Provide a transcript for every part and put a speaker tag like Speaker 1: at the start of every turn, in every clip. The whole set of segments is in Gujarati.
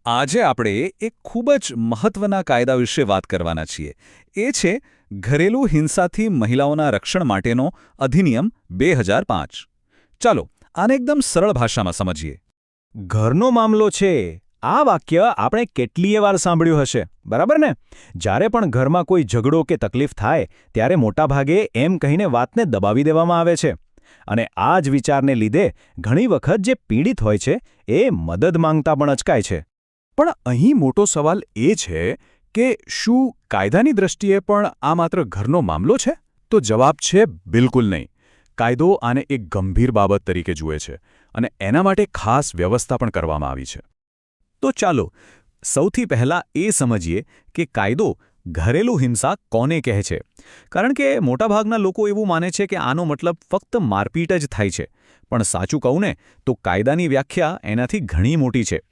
Speaker 1: આજે આપણે એક ખૂબ જ મહત્વના કાયદા વિશે વાત કરવાના છીએ. એ છે ઘરેલું હિંસાથી મહિલાઓના રક્ષણ માટેનો અધિનિયમ 2005. ચાલો આને એકદમ સરળ ભાષામાં સમજીએ.
Speaker 2: ઘરનો મામલો છે આ વાક્ય આપણે કેટલીય વાર સાંભળ્યું હશે, બરાબર ને? જ્યારે પણ ઘરમાં કોઈ ઝઘડો કે તકલીફ થાય ત્યારે મોટાભાગે એમ કહીને વાતને દબાવી દેવામાં આવે છે. અને આ જ વિચારને લીધે ઘણી વખત જે પીડિત હોય છે એ મદદ માંગતા પણ અચકાય છે.
Speaker 3: પણ અહીં મોટો સવાલ એ છે કે શું કાયદાની દ્રષ્ટિએ પણ આ માત્ર ઘરનો મામલો છે? તો જવાબ છે બિલકુલ નહીં. કાયદો આને એક ગંભીર બાબત તરીકે જુએ છે અને એના માટે ખાસ વ્યવસ્થા પણ કરવામાં આવી છે.
Speaker 2: તો ચાલો સૌથી પહેલાં એ સમજીએ કે કાયદો ઘરેલું હિંસા કોને કહે છે. કારણ કે મોટાભાગના લોકો એવું માને છે કે આનો મતલબ ફક્ત મારપીટ જ થાય છે. પણ સાચું કહું ને તો કાયદાની વ્યાખ્યા એનાથી ઘણી મોટી છે.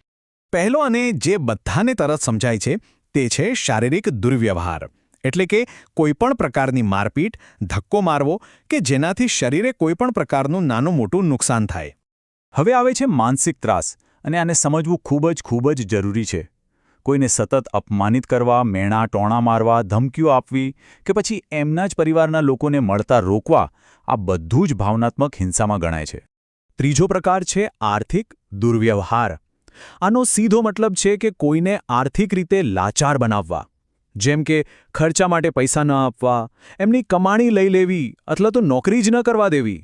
Speaker 2: પહેલો અને જે બધાને તરત સમજાય છે તે છે શારીરિક દુર્વ્યવહાર. એટલે કે કોઈપણ પ્રકારની મારપીટ, ધક્કો મારવો કે જેનાથી શરીરે કોઈપણ પ્રકારનું નાનું મોટું નુકસાન થાય. હવે આવે છે માનસિક ત્રાસ, અને આને સમજવું ખૂબ જ જરૂરી છે. કોઈને સતત અપમાનિત કરવા, મેણા ટોણા મારવા, ધમકીઓ આપવી કે પછી એમના જ પરિવારના લોકોને મળતા રોકવા, આ બધું જ ભાવનાત્મક હિંસામાં ગણાય છે. ત્રીજો પ્રકાર છે આર્થિક દુર્વ્યવહાર. આનો સીધો મતલબ છે કે કોઈને આર્થિક રીતે લાચાર બનાવવા. જેમ કે ખર્ચા માટે પૈસા ન આપવા, એમની કમાણી લઈ લેવી અથવા તો નોકરી જ ન કરવા દેવી.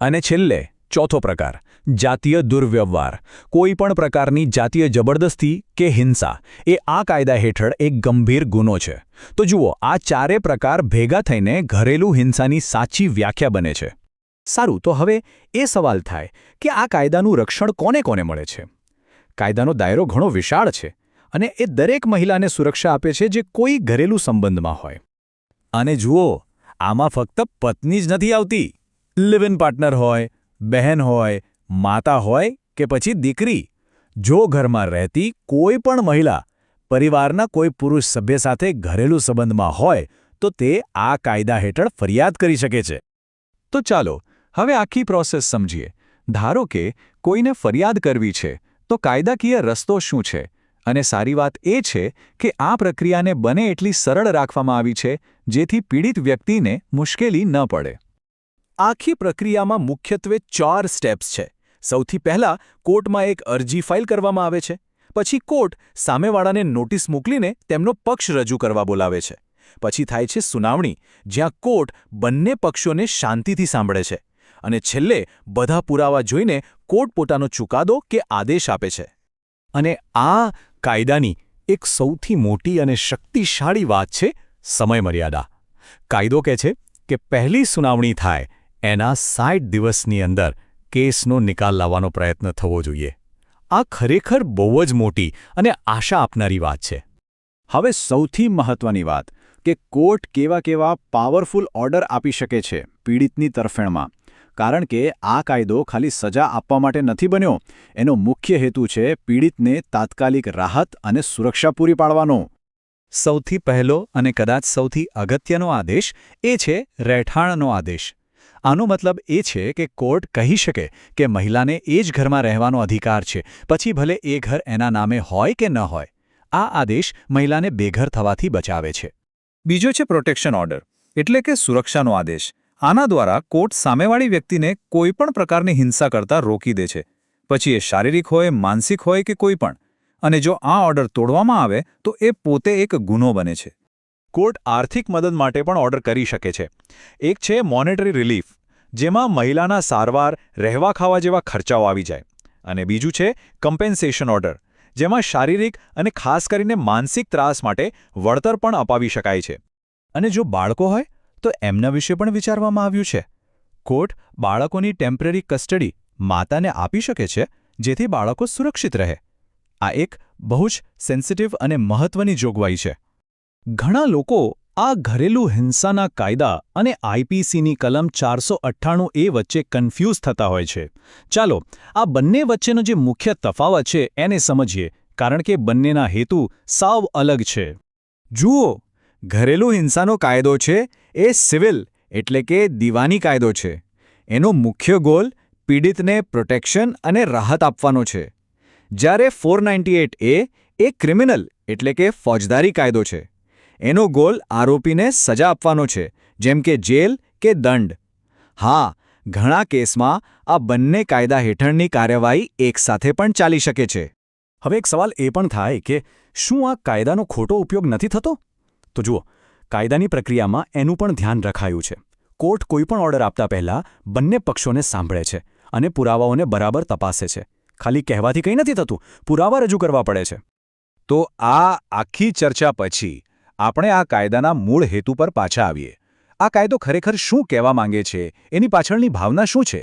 Speaker 2: અને છેલ્લે ચોથો પ્રકાર જાતીય દુર્વ્યવહાર. કોઈ પણ પ્રકારની જાતીય જબરદસ્તી કે હિંસા એ આ કાયદા હેઠળ એક ગંભીર ગુનો છે. તો જુઓ, આ ચારે પ્રકાર ભેગા થઈને ઘરેલું હિંસાની સાચી વ્યાખ્યા બને છે. સારું, તો હવે એ સવાલ થાય કે આ કાયદાનું રક્ષણ કોને કોને મળે છે? કાયદાનો દાયરો ઘણો વિશાળ છે અને એ દરેક મહિલાને સુરક્ષા આપે છે જે કોઈ ઘરેલું સંબંધમાં હોય. અને જુઓ, આમાં ફક્ત પત્ની જ નથી આવતી. લિવ ઇન પાર્ટનર હોય, બહેન હોય, માતા હોય કે પછી દીકરી, જો ઘરમાં રહેતી કોઈ પણ મહિલા પરિવારના કોઈ પુરુષ સભ્ય સાથે ઘરેલું સંબંધમાં હોય તો તે આ કાયદા હેઠળ ફરિયાદ કરી શકે છે. તો ચાલો હવે આખી પ્રોસેસ સમજીએ. ધારો કે કોઈને ફરિયાદ કરવી છે, તો કાયદાકીય રસ્તો શું છે? અને સારી વાત એ છે કે આ પ્રક્રિયાને બને એટલી સરળ રાખવામાં આવી છે જેથી પીડિત વ્યક્તિને મુશ્કેલી ન પડે. આખી પ્રક્રિયામાં મુખ્યત્વે 4 સ્ટેપ્સ છે. સૌથી પહેલાં કોર્ટમાં એક અરજી ફાઇલ કરવામાં આવે છે. પછી કોર્ટ સામેવાળાને નોટિસ મોકલીને તેમનો પક્ષ રજૂ કરવા બોલાવે છે. પછી થાય છે સુનાવણી, જ્યાં કોર્ટ બંને પક્ષોને શાંતિથી સાંભળે છે. અને છેલ્લે બધા પુરાવા જોઈને કોર્ટ પોતાનો ચુકાદો કે આદેશ આપે છે. અને આ કાયદાની એક સૌથી મોટી અને શક્તિશાળી વાત છે સમયમર્યાદા. કાયદો કહે છે કે પહેલી સુનાવણી થાય એના 60 દિવસની અંદર કેસનો નિકાલ લાવવાનો પ્રયત્ન થવો જોઈએ. આ ખરેખર બહુ જ મોટી અને આશા આપનારી વાત છે. હવે સૌથી મહત્વની વાત કે કોર્ટ કેવા પાવરફુલ ઓર્ડર આપી શકે છે પીડિતની તરફેણમાં. કારણ કે આ કાયદો ખાલી સજા આપવા માટે નથી બન્યો. એનો મુખ્ય હેતુ છે પીડિતને તાત્કાલિક રાહત અને સુરક્ષા પૂરી પાડવાનો. સૌથી પહેલો અને કદાચ સૌથી અગત્યનો આદેશ એ છે રહેઠાણનો આદેશ. આનો મતલબ એ છે કે કોર્ટ કહી શકે કે મહિલાને એ જ ઘરમાં રહેવાનો અધિકાર છે, પછી ભલે એ ઘર એના નામે હોય કે ન હોય. આ આદેશ મહિલાને બેઘર થવાથી બચાવે છે. બીજો છે પ્રોટેક્શન ઓર્ડર, એટલે કે સુરક્ષાનો આદેશ. આના દ્વારા કોર્ટ સામેવાળી વ્યક્તિને કોઈપણ પ્રકારની હિંસા કરતા રોકી દે છે, પછી એ શારીરિક હોય, માનસિક હોય કે કોઈ પણ. અને જો આ ઓર્ડર તોડવામાં આવે તો એ પોતે એક ગુનો બને છે. કોર્ટ આર્થિક મદદ માટે પણ ઓર્ડર કરી શકે છે. એક છે મોનેટરી રિલીફ, જેમાં મહિલાના સારવાર, રહેવા ખાવા જેવા ખર્ચાઓ આવી જાય. અને બીજું છે કમ્પેન્સેશન ઓર્ડર, જેમાં શારીરિક અને ખાસ કરીને માનસિક ત્રાસ માટે વળતર પણ અપાવી શકાય છે. અને જો બાળકો હોય તો એમના વિશે પણ વિચારવામાં આવ્યું છે. કોર્ટ બાળકોની ટેમ્પરરી કસ્ટડી માતાને આપી શકે છે, જેથી બાળકો સુરક્ષિત રહે. આ એક બહુ જ સેન્સિટિવ અને મહત્વની જોગવાઈ છે. ઘણા લોકો આ ઘરેલું હિંસાના કાયદા અને આઈપીસીની કલમ 498A વચ્ચે કન્ફ્યુઝ થતા હોય છે. ચાલો આ બંને વચ્ચેનો જે મુખ્ય તફાવત છે એને સમજીએ, કારણ કે બંનેના હેતુ સાવ અલગ છે. જુઓ, ઘરેલું હિંસાનો કાયદો છે એ સિવિલ એટલે કે દીવાની કાયદો છે. એનો મુખ્ય ગોલ પીડિતને પ્રોટેક્શન અને રાહત આપવાનો છે. જ્યારે 498A એ ક્રિમિનલ એટલે કે ફોજદારી કાયદો છે. એનો ગોલ આરોપીને સજા આપવાનો છે, જેમ કે જેલ કે દંડ. હા, ઘણા કેસમાં આ બંને કાયદા હેઠળની કાર્યવાહી એકસાથે પણ ચાલી શકે છે.
Speaker 3: હવે એક સવાલ એ પણ થાય કે શું આ કાયદાનો ખોટો ઉપયોગ નથી થતો? તો જુઓ, કાયદાની પ્રક્રિયામાં એનું પણ ધ્યાન રખાયું છે. કોર્ટ કોઈપણ ઓર્ડર આપતા પહેલાં બંને પક્ષોને સાંભળે છે અને પુરાવાઓને બરાબર તપાસે છે. ખાલી કહેવાથી કંઈ નથી થતું, પુરાવા રજૂ કરવા પડે છે.
Speaker 1: તો આ આખી ચર્ચા પછી આપણે આ કાયદાના મૂળ હેતુ પર પાછા આવીએ. આ કાયદો ખરેખર શું કહેવા માંગે છે, એની પાછળની ભાવના શું છે?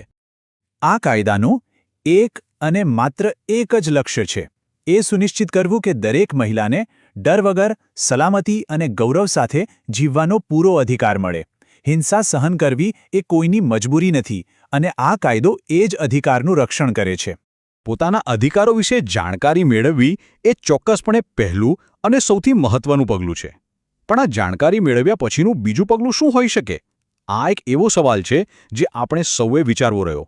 Speaker 3: આ કાયદાનું એક અને માત્ર એક જ લક્ષ્ય છે, એ સુનિશ્ચિત કરવું કે દરેક મહિલાને ડર વગર, સલામતી અને ગૌરવ સાથે જીવવાનો પૂરો અધિકાર મળે. હિંસા સહન કરવી એ કોઈની મજબૂરી નથી અને આ કાયદો એ જ અધિકારનું રક્ષણ કરે છે.
Speaker 1: પોતાના અધિકારો વિશે જાણકારી મેળવવી એ ચોક્કસપણે પહેલું અને સૌથી મહત્વનું પગલું છે. પણ આ જાણકારી મેળવ્યા પછીનું બીજું પગલું શું હોઈ શકે? આ એક એવો સવાલ છે જે આપણે સૌએ વિચારવો રહ્યો.